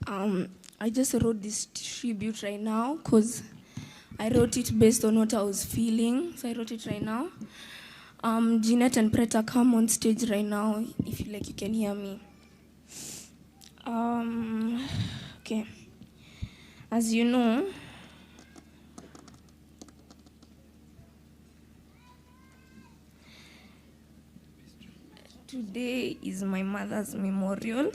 Um, I just wrote this tribute right now because I wrote it based on what I was feeling. So I wrote it right now. Jeanette and Preta, come on stage right now. If you like, you can hear me. Okay. As you know, today is my mother's memorial.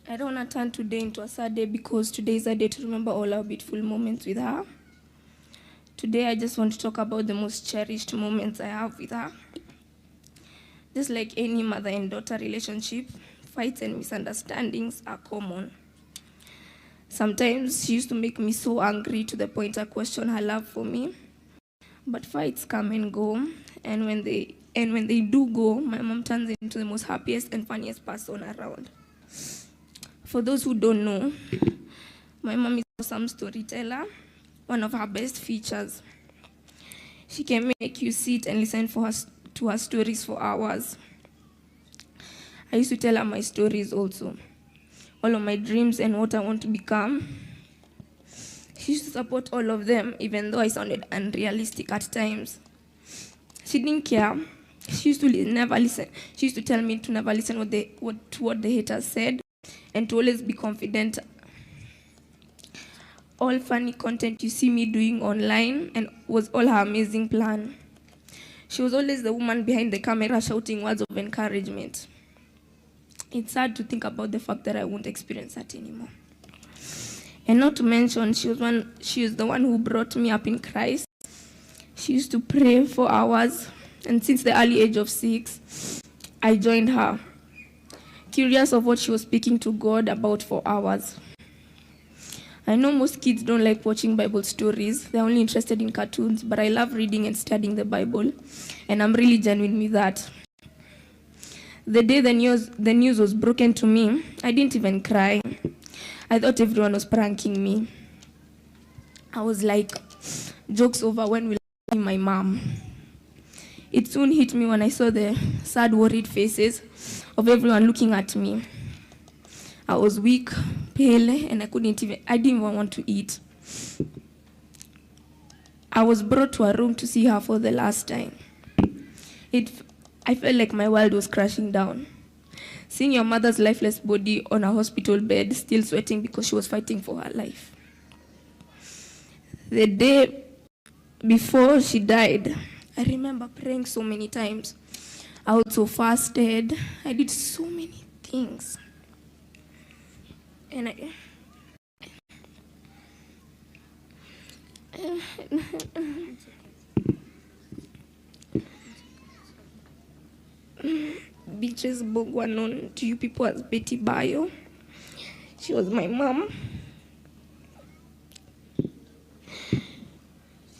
I don't want to turn today into a sad day because today is a day to remember all our beautiful moments with her. Today, I just want to talk about the most cherished moments I have with her. Just like any mother and daughter relationship, fights and misunderstandings are common. Sometimes she used to make me so angry to the point I question her love for me. But fights come and go, and when they do go, my mom turns into the most happiest and funniest person around. For those who don't know, my mom is an awesome storyteller. One of her best features. She can make you sit and listen to her stories for hours. I used to tell her my stories also, all of my dreams and what I want to become. She used to support all of them, even though I sounded unrealistic at times. She didn't care. She used to never listen. She used to tell me to never listen to what the haters said, and to always be confident. All funny content you see me doing online and was all her amazing plan. She was always the woman behind the camera shouting words of encouragement. It's sad to think about the fact that I won't experience that anymore. And not to mention, she was the one who brought me up in Christ. She used to pray for hours, and since the early age of 6, I joined her, curious of what she was speaking to God about for hours. I know most kids don't like watching Bible stories. They're only interested in cartoons, but I love reading and studying the Bible, and I'm really genuine with that. The day the news was broken to me, I didn't even cry. I thought everyone was pranking me. I was like, joke's over, when will I see my mom? It soon hit me when I saw the sad, worried faces of everyone looking at me. I was weak, pale, and I didn't even want to eat. I was brought to a room to see her for the last time. I felt like my world was crashing down. Seeing your mother's lifeless body on a hospital bed, still sweating because she was fighting for her life. The day before she died, I remember praying so many times. I also fasted. I did so many things. And Beatrice Bogwa, known to you people as Bayo. She was my mom.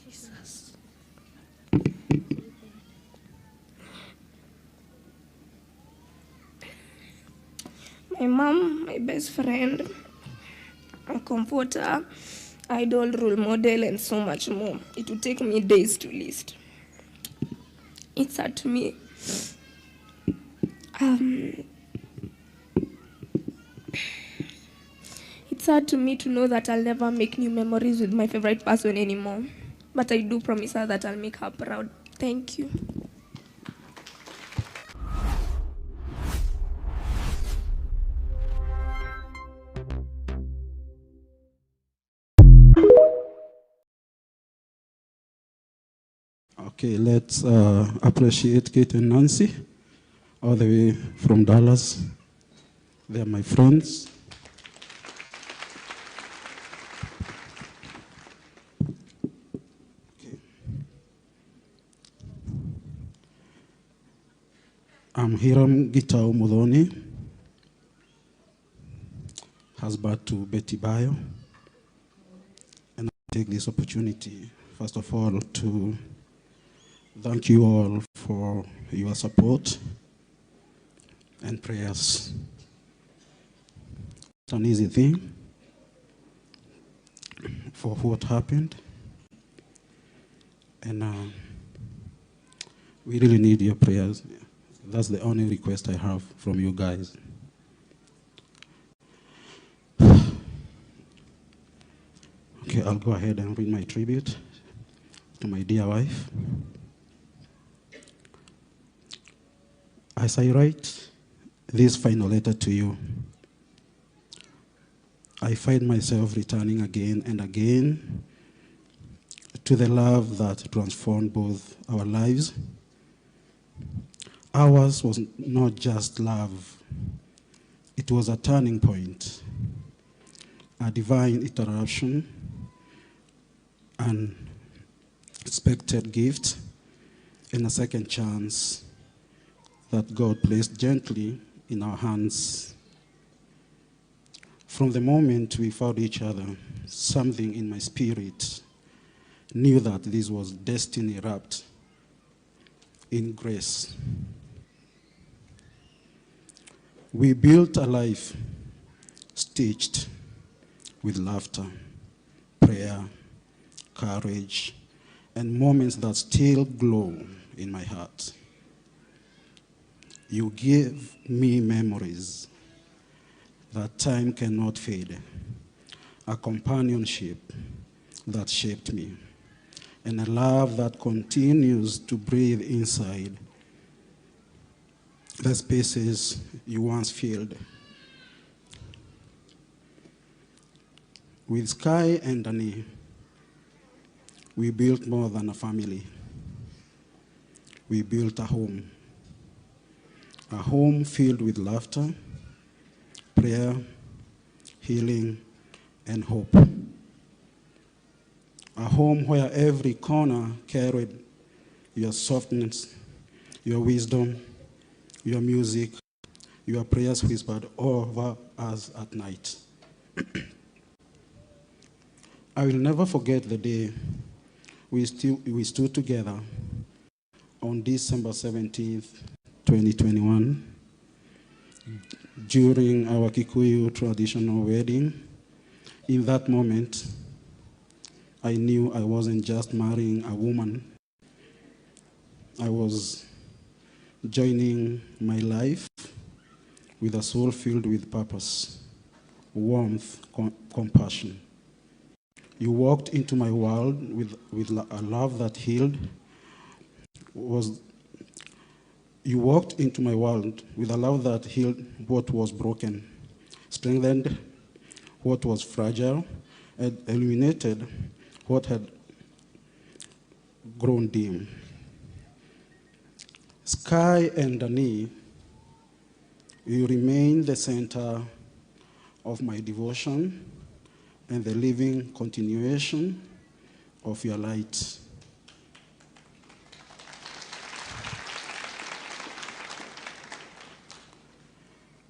Jesus. My mom, my best friend, a comforter, idol, role model, and so much more. It would take me days to list. It's sad to me. It's sad to me to know that I'll never make new memories with my favorite person anymore. But I do promise her that I'll make her proud. Thank you. Okay, let's appreciate Kate and Nancy, all the way from Dallas. They're my friends. Okay. I'm Hiram Gitao Mudhoni, husband to Betty Bayo. And I take this opportunity, first of all, to thank you all for your support and prayers. It's an easy thing for what happened. And We really need your prayers. That's the only request I have from you guys. Okay, I'll go ahead and read my tribute to my dear wife. As I write this final letter to you, I find myself returning again and again to the love that transformed both our lives. Ours was not just love, it was a turning point, a divine interruption, an expected gift, and a second chance that God placed gently in our hands. From the moment we found each other, something in my spirit knew that this was destiny wrapped in grace. We built a life stitched with laughter, prayer, courage, and moments that still glow in my heart. You give me memories that time cannot fade, a companionship that shaped me, and a love that continues to breathe inside the spaces you once filled. With Sky and Dani, we built more than a family. We built a home filled with laughter, prayer, healing, and hope. A home where every corner carried your softness, your wisdom, your music, your prayers whispered over us at night. I will never forget the day we stood together on December 17th, 2021, during our Kikuyu traditional wedding. In that moment, I knew I wasn't just marrying a woman. I was joining my life with a soul filled with purpose, warmth, compassion. You walked into my world with a love that healed. You walked into my world with a love that healed what was broken, strengthened what was fragile, and illuminated what had grown dim. Sky and Dani, you remain the center of my devotion and the living continuation of your light.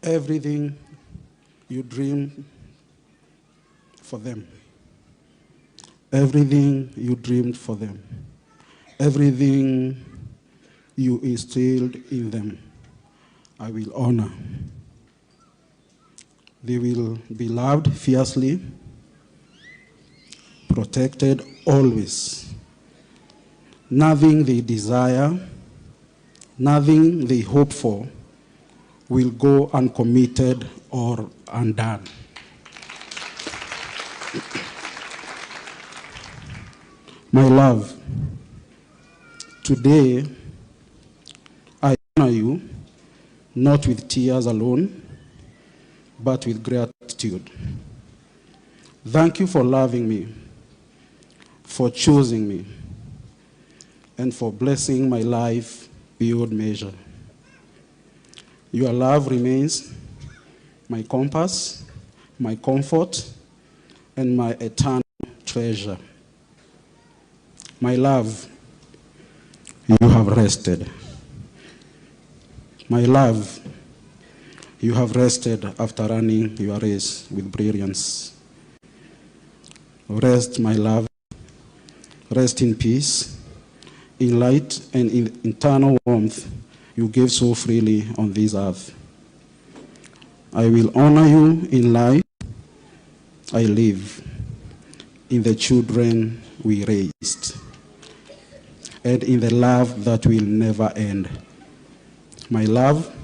Everything you dreamed for them. Everything you dreamed for them. Everything you instilled in them, I will honor. They will be loved fiercely, protected always. Nothing they desire, nothing they hope for will go uncommitted or undone. My love, today I honor you, not with tears alone, but with gratitude. Thank you for loving me, for choosing me, and for blessing my life beyond measure. Your love remains my compass, my comfort, and my eternal treasure. My love, you have rested. My love, you have rested after running your race with brilliance. Rest, my love. Rest in peace, in light, and in eternal warmth you gave so freely on this earth. I will honor you in life I live, in the children we raised, and in the love that will never end. My love,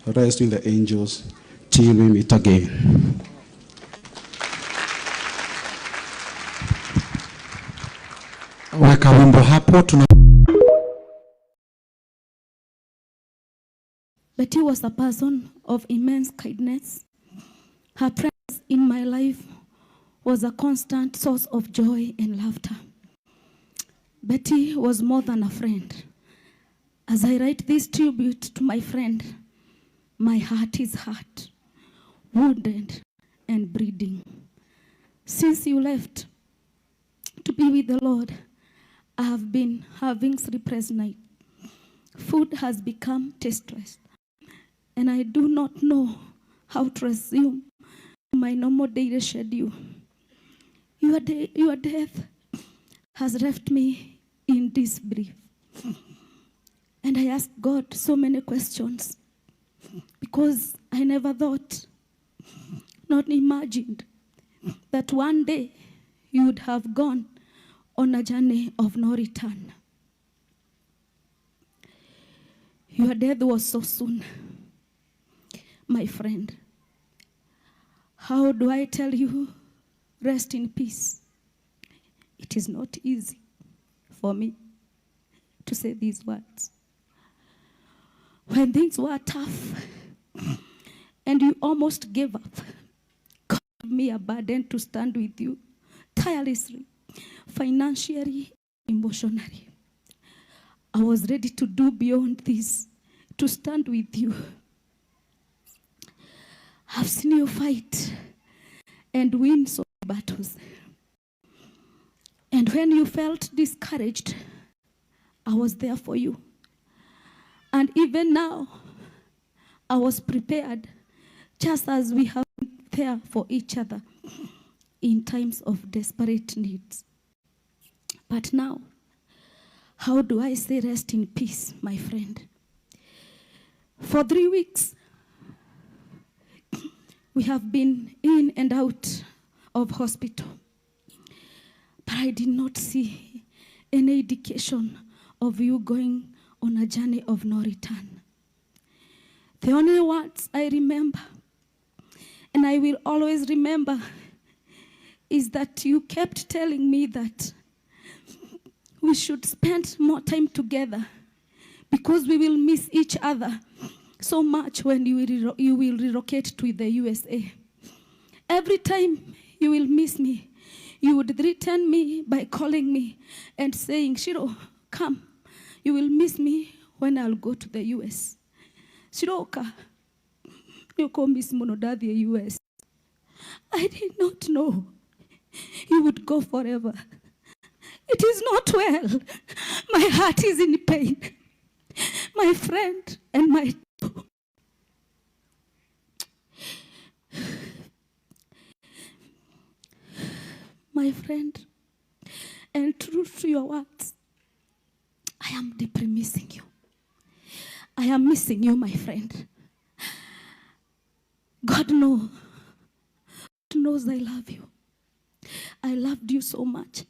rest in the angels till we meet again. Weka wimbo hapo tuna. Betty was a person of immense kindness. Her presence in my life was a constant source of joy and laughter. Betty was more than a friend. As I write this tribute to my friend, my heart is hurt, wounded, and bleeding. Since you left to be with the Lord, I have been having sleepless nights. Food has become tasteless, and I do not know how to resume my normal daily schedule. Your death has left me in disbelief. And I asked God so many questions because I never thought, not imagined, that one day you would have gone on a journey of no return. Your death was so soon, my friend. How do I tell you, rest in peace? It is not easy for me to say these words. When things were tough and you almost gave up, God gave me a burden to stand with you tirelessly, financially, emotionally. I was ready to do beyond this, to stand with you. I've seen you fight and win so many battles. And when you felt discouraged, I was there for you. And even now, I was prepared, just as we have been there for each other in times of desperate needs. But now, how do I say rest in peace, my friend? For 3 weeks, we have been in and out of hospital. But I did not see any indication of you going on a journey of no return. The only words I remember, and I will always remember, is that you kept telling me that we should spend more time together because we will miss each other so much when you will relocate to the USA. Every time you will miss me, you would return me by calling me and saying, Shiro, come. You will miss me when I'll go to the US. Shiroka, you call Miss Monodadi the US. I did not know you would go forever. It is not well. My heart is in pain. My friend and my friend, and true to your words, I am deeply missing you. I am missing you, my friend. God knows I love you. I loved you so much.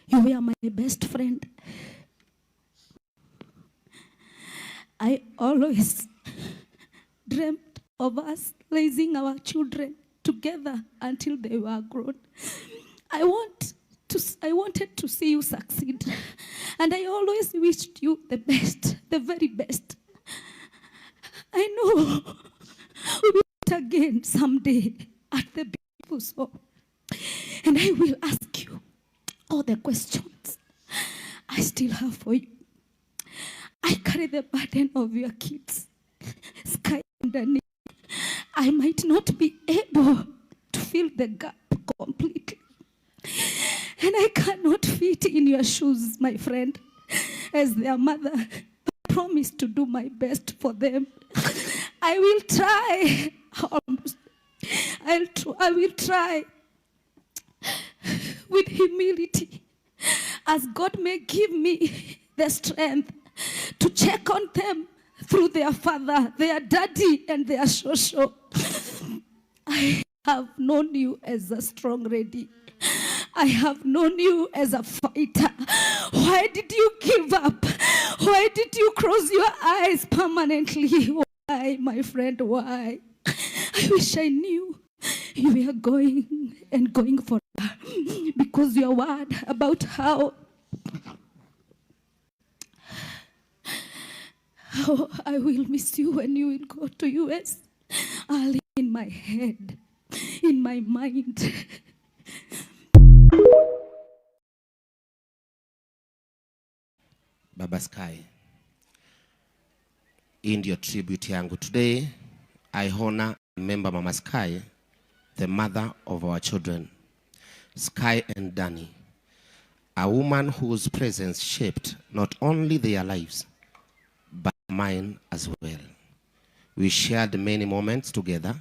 You were my best friend. I always dreamt of us raising our children together until they were grown. I wanted to see you succeed. And I always wished you the best, the very best. I know we will meet again someday at the beautiful soul. And I will ask you all the questions I still have for you. I carry the burden of your kids. Sky underneath. I might not be able to fill the gap completely. And I cannot fit in your shoes, my friend. As their mother, I promise to do my best for them. I will try. I will try with humility, as God may give me the strength to check on them through their father, their daddy, and their shosho. I have known you as a strong lady. I have known you as a fighter. Why did you give up? Why did you close your eyes permanently? Why, my friend, why? I wish I knew you were going and going for her, because your word about how I will miss you when you will go to US are in my head, in my mind. Baba Sky, hii ndio tribute yangu. Today, I honor and remember Mama Sky, the mother of our children, Sky and Danny, a woman whose presence shaped not only their lives, but mine as well. We shared many moments together,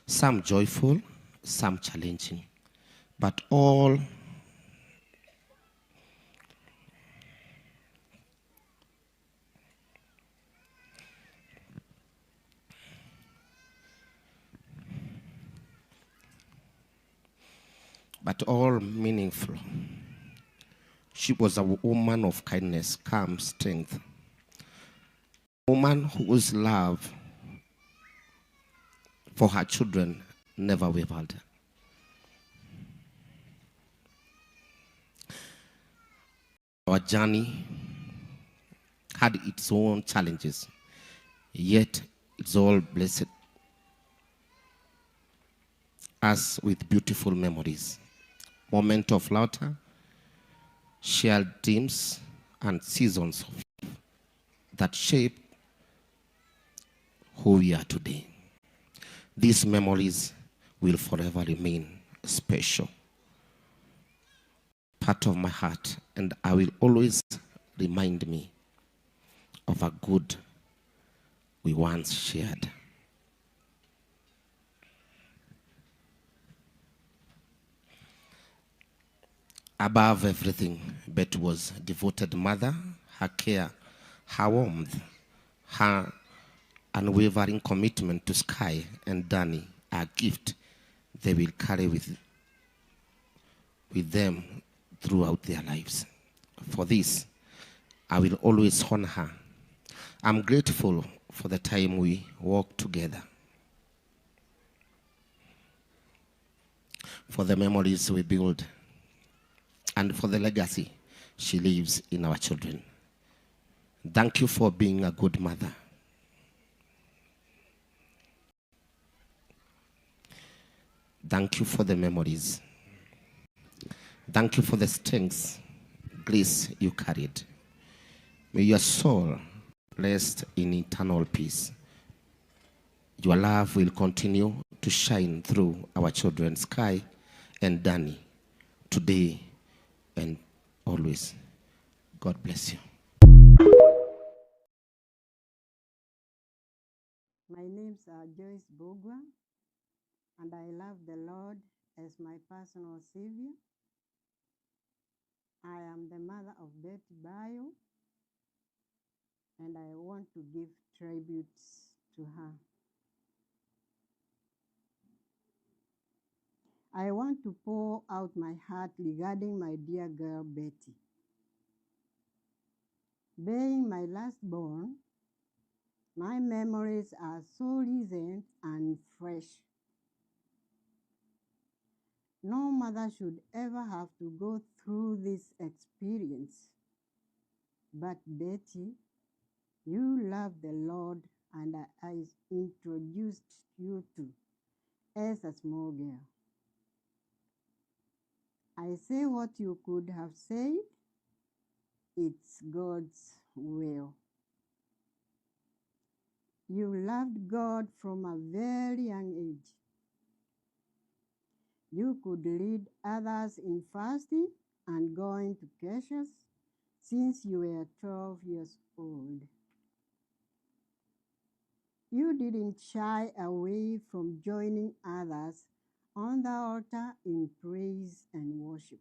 some joyful, some challenging, but all meaningful. She was a woman of kindness, calm, strength. A woman whose love for her children never wavered. Our journey had its own challenges, yet it's all blessed us with beautiful memories, moments of laughter, shared dreams, and seasons that shape who we are today. These memories will forever remain special, part of my heart, and I will always remind me of a good we once shared. Above everything, Betty was a devoted mother. Her care, her warmth, her unwavering commitment to Sky and Danny are a gift they will carry with them throughout their lives. For this, I will always honor her. I'm grateful for the time we walked together, for the memories we build, and for the legacy she leaves in our children. Thank you for being a good mother. Thank you for the memories. Thank you for the strength, grace you carried. May your soul rest in eternal peace. Your love will continue to shine through our children, Sky and Danny, today and always. God bless you. My name's Joyce Bogwa, and I love the Lord as my personal Savior. I am the mother of bayo, and I want to give tributes to her. I want to pour out my heart regarding my dear girl Betty. Being my last born, my memories are so recent and fresh. No mother should ever have to go through this experience. But Betty, you love the Lord, and I introduced you to as a small girl. I say what you could have said, it's God's will. You loved God from a very young age. You could lead others in fasting and going to caches since you were 12 years old. You didn't shy away from joining others on the altar in praise and worship.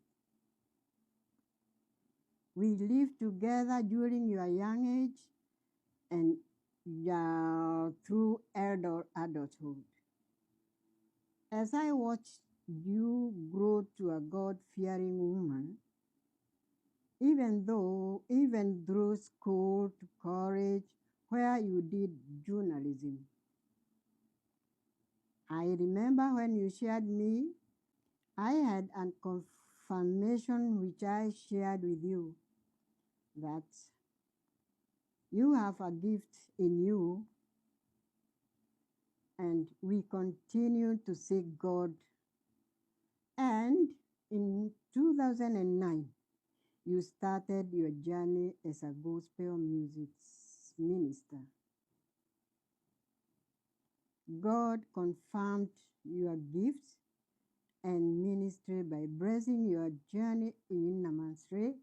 We lived together during your young age and through adulthood. As I watched you grow to a God-fearing woman, even through school to college where you did journalism. I remember when you shared me, I had a confirmation which I shared with you, that you have a gift in you, and we continue to seek God. And in 2009, you started your journey as a gospel music minister. God confirmed your gifts and ministry by blessing your journey in ministry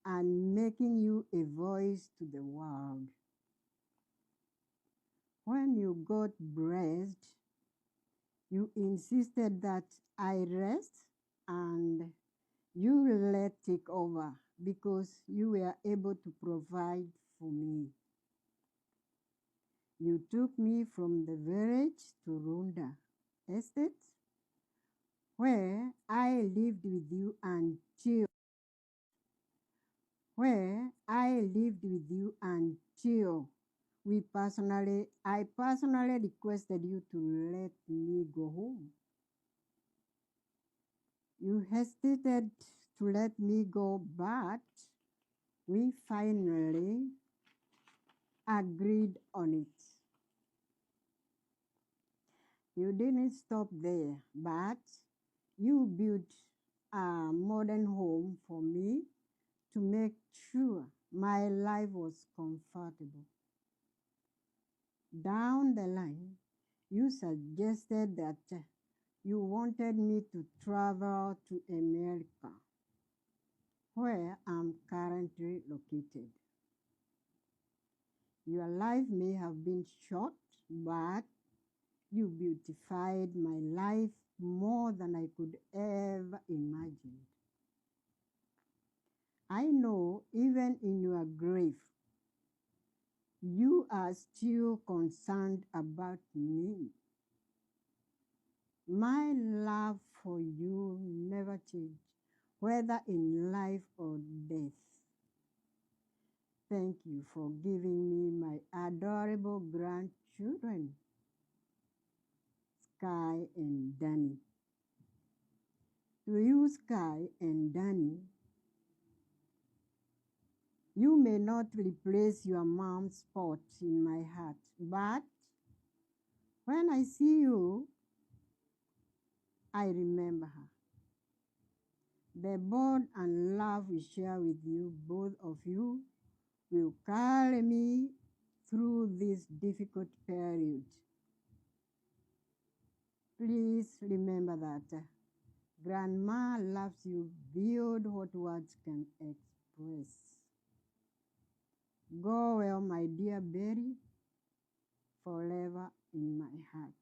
and making you a voice to the world. When you got blessed, you insisted that I rest and you let take over because you were able to provide for me. You took me from the village to Runda Estate, where I lived with you until I personally requested you to let me go home. You hesitated to let me go, but we finally agreed on it. You didn't stop there, but you built a modern home for me to make sure my life was comfortable. Down the line, you suggested that you wanted me to travel to America, where I'm currently located. Your life may have been short, but you beautified my life more than I could ever imagine. I know even in your grave, you are still concerned about me. My love for you never changed, whether in life or death. Thank you for giving me my adorable grandchildren, Sky and Danny. To you, Sky and Danny, you may not replace your mom's spot in my heart, but when I see you, I remember her. The bond and love we share with you, both of you, will carry me through this difficult period. Please remember that Grandma loves you beyond what words can express. Go well, my dear Betty, forever in my heart.